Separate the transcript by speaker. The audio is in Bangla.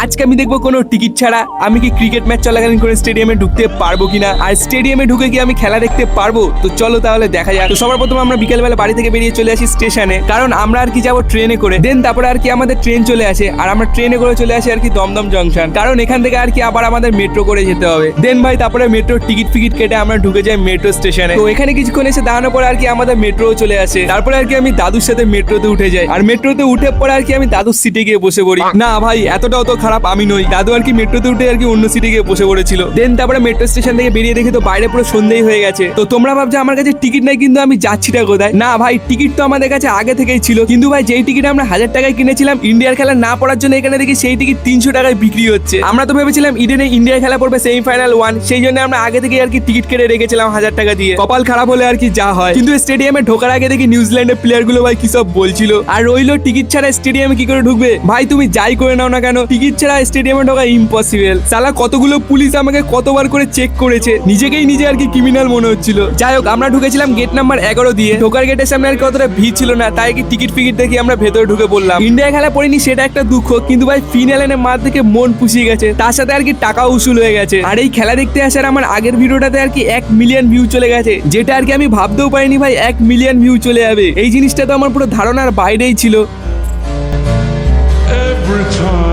Speaker 1: আজকে আমি দেখবো কোনো টিকিট ছাড়া আমি কি ক্রিকেট ম্যাচ চলাকালীন করে স্টেডিয়ামে ঢুকতে পারবো কিনা, আর স্টেডিয়ামে ঢুকে কি আমি খেলা দেখতে পারবো। তো চলো তাহলে দেখা যাক। তো সবার প্রথমে আমরা বিকেলবেলা বাড়ি থেকে বেরিয়ে চলে আসি স্টেশনে, কারণ আমরা আর কি যাবো ট্রেনে করে। দেন তারপরে আর কি আমাদের ট্রেন চলে আসে, আর আমরা ট্রেনে করে চলে আসি আর কি দমদম জংশন, কারণ এখান থেকে আর কি আবার আমাদের মেট্রো করে যেতে হবে। দেন ভাই তারপরে মেট্রোর টিকিট ফিকিট কেটে আমরা ঢুকে যাই মেট্রো স্টেশনে। তো এখানে কিছুক্ষণ এসে দাঁড়ানোর পর আর কি আমাদের মেট্রো চলে আসে। তারপরে আর কি আমি দাদুর সাথে মেট্রোতে উঠে যাই, আর মেট্রোতে উঠে পরে আর কি আমি দাদুর সিটে গিয়ে বসে পড়ি। না ভাই এতটাও তো খারাপ আমি নই, দাদু আর কি মেট্রোতে উঠে আর কি অন্য সিটে গিয়ে বসে পড়েছিল। দেন তারপরে মেট্রো স্টেশন থেকে বেরিয়ে দেখি তো বাইরে পুরো সন্ধ্যেই হয়ে গেছে। তো তোমরা ভাবছো আমার কাছে টিকিট নাই কিন্তু আমি যাচ্ছিটা কোথায়। না ভাই টিকিট তো আমাদের কাছে আগে থেকেই ছিল, কিন্তু ভাই যেই টিকিট আমরা 1000 টাকায় কিনেছিলাম ইন্ডিয়ার খেলা না পড়ার জন্য, এখানে দেখি সেই টিকিট 300 টাকায় বিক্রি হচ্ছে। আমরা তো ভেবেছিলাম ইডেনে ইন্ডিয়া খেলা পড়বে সেমিফাইনাল 1, সেই জন্য আমরা আগে থেকে আর কি টিকিট কেটে রেখেছিলাম 1000 টাকা দিয়ে। কপাল খারাপ হলে আর কি যা হয়। কিন্তু স্টেডিয়ামে ঢোকার আগে দেখি নিউজিল্যান্ডের প্লেয়ার গুলো ভাই কি সব বলছিল, আর রইলো টিকিট ছাড়া স্টেডিয়ামে কি করে ঢুকবে। ভাই তুমি যাই করে নাও না কেন, টিকিট ছাড়া স্টেডিয়ামে ঢোকা ইম্পসিবল। সালা কতগুলো পুলিশ আমাকে কতবার করে চেক করেছে, নিজেকেই নিজে আর কি ক্রিমিনাল মনে হচ্ছিল। যাই হোক আমরা ঢুকেছিলাম গেট নাম্বার 11 দিয়ে। ঢোকার গেটের সামনে আর কি অতটা ভিড় ছিল না, তাই কি টিকিট ফিকিট দেখি আমরা ভেতরে ঢুকে পড়লাম। ইন্ডিয়া খেলা পড়িনি সেটা একটা দুঃখ, কিন্তু ভাই ফিনালের মাঠ থেকে মন পুষিয়ে গেছে, তার সাথে আর কি টাকা উসুল হয়ে গেছে। আর এই খেলা দেখতে আসার আমার আগের ভিডিওটাতে আর কি 1 মিলিয়ন ভিউ চলে গেছে, যেটা আর কি আমি ভাবতেও পারিনি ভাই 1 মিলিয়ন ভিউ চলে যাবে। এই জিনিসটা তো আমার পুরো ধারণার বাইরেই ছিল।
Speaker 2: Every time